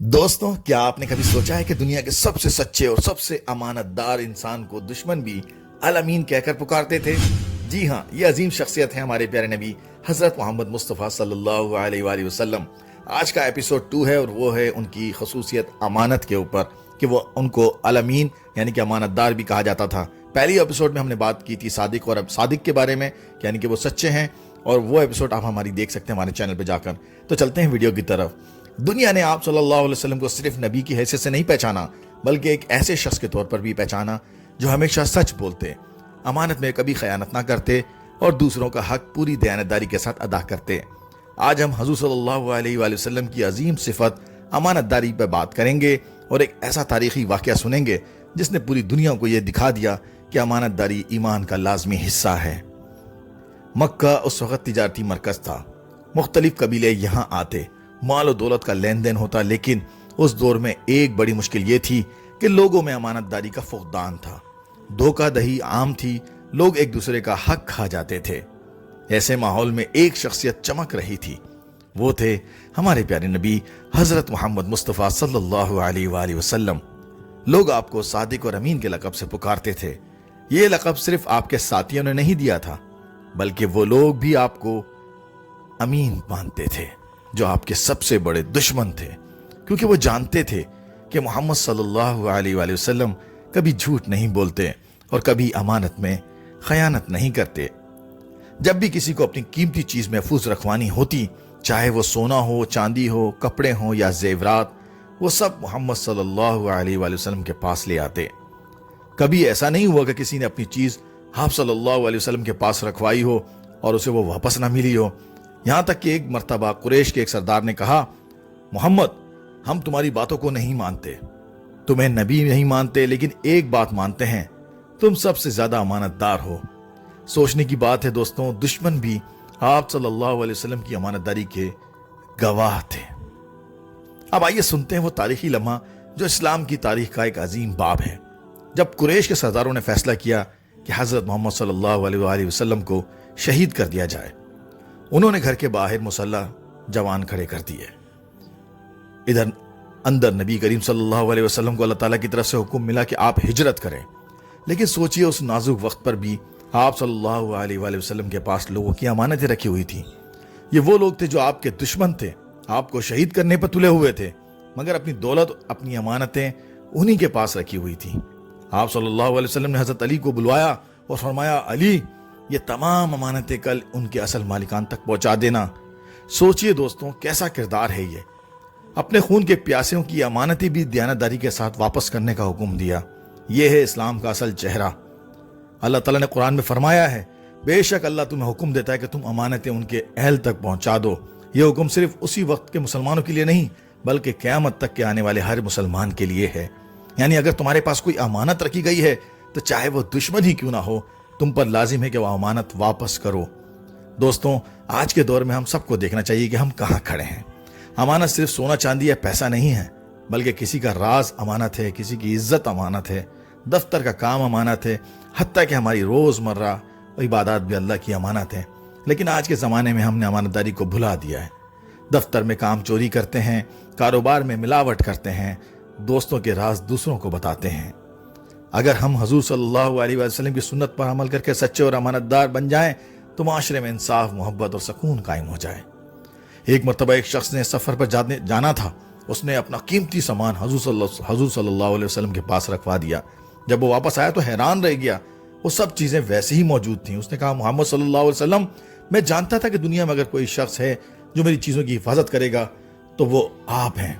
दोस्तों, क्या आपने कभी सोचा है कि दुनिया के सबसे सच्चे और सबसे अमानतदार इंसान को दुश्मन भी अल अमीन कहकर पुकारते थे? जी हाँ, ये अजीम शख्सियत है हमारे प्यारे नबी हजरत मोहम्मद मुस्तफ़ा सल्लल्लाहु अलैहि वसल्लम। आज का एपिसोड 2 है और वो है उनकी खसूसियत अमानत के ऊपर, कि वो उनको अल अमीन यानी कि अमानतदार भी कहा जाता था। पहली एपिसोड में हमने बात की थी सादिक और अब सादिक के बारे में, यानी कि वो सच्चे हैं, और वो एपिसोड आप हमारी देख सकते हैं हमारे चैनल पे जाकर। तो चलते हैं वीडियो की तरफ। दुनिया ने आप सल्लल्लाहु अलैहि वसल्लम को सिर्फ नबी की हैसियत से नहीं पहचाना, बल्कि एक ऐसे शख्स के तौर पर भी पहचाना जो हमेशा सच बोलते, अमानत में कभी खयानत ना करते और दूसरों का हक पूरी दयानतदारी के साथ अदा करते। आज हम हुजूर सल्लल्लाहु अलैहि वसल्लम की अजीम सिफत अमानतदारी पर बात करेंगे और एक ऐसा तारीखी वाक़या सुनेंगे जिसने पूरी दुनिया को यह दिखा दिया कि अमानतदारी ईमान का लाजमी हिस्सा है। मक्का उस वक़्त तिजारती मरकज़ था। मुख्तलिफ कबीले यहाँ आते, माल और दौलत का लेन देन होता, लेकिन उस दौर में एक बड़ी मुश्किल ये थी कि लोगों में अमानतदारी का फुकदान था। धोखाधड़ी आम थी, लोग एक दूसरे का हक खा जाते थे। ऐसे माहौल में एक शख्सियत चमक रही थी। वो थे हमारे प्यारे नबी हजरत मोहम्मद मुस्तफ़ा सल्लल्लाहु अलैहि वसल्लम। लोग आपको सादिक और अमीन के लक़ब से पुकारते थे। ये लक़ब सिर्फ आपके साथियों ने नहीं दिया था, बल्कि वो लोग भी आपको अमीन मानते थे, जो आपके सबसे बड़े दुश्मन थे, क्योंकि वो जानते थे कि मोहम्मद सल्लल्लाहु अलैहि वसल्लम कभी झूठ नहीं बोलते और कभी अमानत में खयानत नहीं करते। जब भी किसी को अपनी कीमती चीज महफूज रखवानी होती, चाहे वो सोना हो, चांदी हो, कपड़े हो या जेवरात, वो सब मोहम्मद सल्लल्लाहु अलैहि वसल्लम के पास ले आते। कभी ऐसा नहीं हुआ कि किसी ने अपनी चीज आप सल्लल्लाहु अलैहि वसल्लम के पास रखवाई हो और उसे वो वापस ना मिली हो। यहां तक कि एक मर्तबा कुरैश के एक सरदार ने कहा, मोहम्मद, हम तुम्हारी बातों को नहीं मानते, तुम्हें नबी नहीं मानते, लेकिन एक बात मानते हैं, तुम सबसे ज्यादा अमानतदार हो। सोचने की बात है दोस्तों, दुश्मन भी आप सल्लल्लाहु अलैहि वसल्लम की अमानतदारी के गवाह थे। अब आइए सुनते हैं वो तारीखी लम्हा जो इस्लाम की तारीख का एक अजीम बाब है। जब कुरैश के सरदारों ने फैसला किया कि हजरत मोहम्मद सल्लल्लाहु अलैहि वसल्लम को शहीद कर दिया जाए, उन्होंने घर के बाहर मुसल्ला जवान खड़े कर दिए। इधर अंदर नबी करीम सल्लल्लाहु अलैहि वसल्लम को अल्लाह ताला की तरफ से हुक्म मिला कि आप हिजरत करें। लेकिन सोचिए, उस नाजुक वक्त पर भी आप सल्लल्लाहु अलैहि वसल्लम के पास लोगों की अमानतें रखी हुई थी। ये वो लोग थे जो आपके दुश्मन थे, आपको शहीद करने पर तुले हुए थे, मगर अपनी दौलत, अपनी अमानतें उन्हीं के पास रखी हुई थी। आप सल्लल्लाहु अलैहि वसल्लम ने हजरत अली को बुलवाया और फरमाया, अली, ये तमाम अमानतें कल उनके असल मालिकान तक पहुंचा देना। सोचिए दोस्तों, कैसा किरदार है ये। अपने खून के प्यासियों की अमानतें भी दयानतदारी के साथ वापस करने का हुक्म दिया। यह है इस्लाम का असल चेहरा। अल्लाह ताला ने कुरान में फरमाया है, बेशक अल्लाह तुम्हें हुक्म देता है कि तुम अमानतें उनके अहल तक पहुंचा दो। यह हुक्म सिर्फ उसी वक्त के मुसलमानों के लिए नहीं, बल्कि क़यामत तक के आने वाले हर मुसलमान के लिए है। यानी अगर तुम्हारे पास कोई अमानत रखी गई है, तो चाहे वो दुश्मन ही क्यों ना हो, तुम पर लाजिम है कि वह अमानत वापस करो। दोस्तों, आज के दौर में हम सबको देखना चाहिए कि हम कहाँ खड़े हैं। अमानत सिर्फ सोना चांदी या पैसा नहीं है, बल्कि किसी का राज अमानत है, किसी की इज्जत अमानत है, दफ्तर का काम अमानत है, हत्ता कि हमारी रोजमर्रा इबादत भी अल्लाह की अमानत है। लेकिन आज के ज़माने में हमने अमानतदारी को भुला दिया है। दफ्तर में काम चोरी करते हैं, कारोबार में मिलावट करते हैं, दोस्तों के राज दूसरों को बताते हैं। अगर हम हुजूर सल्लल्लाहु अलैहि वसल्लम की सुन्नत पर अमल करके सच्चे और अमानतदार बन जाएं, तो माशरे में इंसाफ, मोहब्बत और सुकून कायम हो जाए। एक मरतबा एक शख्स ने सफ़र पर जाना था। उसने अपना कीमती सामान हुजूर सल्लल्लाहु अलैहि वसल्लम के पास रखवा दिया। जब वो वापस आया तो हैरान रह गया, वो सब चीज़ें वैसे ही मौजूद थीं। उसने कहा, मोहम्मद सल्लल्लाहु अलैहि वसल्लम, मैं जानता था कि दुनिया में अगर कोई शख्स है जो मेरी चीज़ों की हिफाजत करेगा तो वो आप हैं।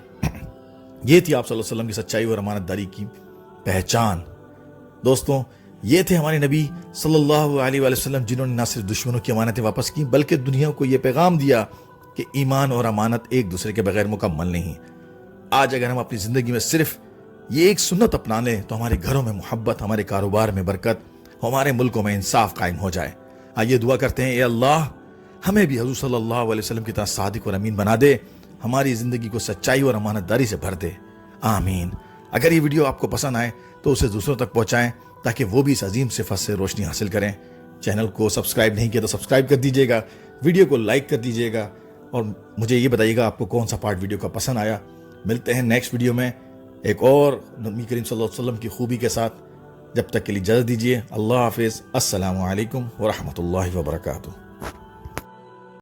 ये थी आप सल्लल्लाहु अलैहि वसल्लम की सच्चाई और अमानतदारी की पहचान। दोस्तों, ये थे हमारे नबी सल्लल्लाहु अलैहि वसल्लम, जिन्होंने न सिर्फ दुश्मनों की अमानतें वापस की, बल्कि दुनिया को ये पैगाम दिया कि ईमान और अमानत एक दूसरे के बगैर मुकम्मल नहीं। आज अगर हम अपनी ज़िंदगी में सिर्फ ये एक सुन्नत अपना लें, तो हमारे घरों में मोहब्बत, हमारे कारोबार में बरकत, हमारे मुल्कों में इंसाफ कायम हो जाए। आइए दुआ करते हैं, ए अल्लाह, हमें भी हुजूर सल्लल्लाहु अलैहि वसल्लम की तरह सादिक और अमीन बना दे, हमारी ज़िंदगी को सच्चाई और अमानतदारी से भर दे। आमीन। अगर ये वीडियो आपको पसंद आए तो उसे दूसरों तक पहुंचाएं, ताकि वो भी इस अजीम सिफत से रोशनी हासिल करें। चैनल को सब्सक्राइब नहीं किया तो सब्सक्राइब कर दीजिएगा, वीडियो को लाइक कर दीजिएगा, और मुझे ये बताइएगा आपको कौन सा पार्ट वीडियो का पसंद आया। ملتے ہیں نیکسٹ ویڈیو میں ایک اور نبی کریم صلی اللہ علیہ وسلم کی خوبی کے ساتھ. جب تک کے لیے اجازت دیجیے. اللہ حافظ. السلام علیکم ورحمۃ اللہ وبرکاتہ.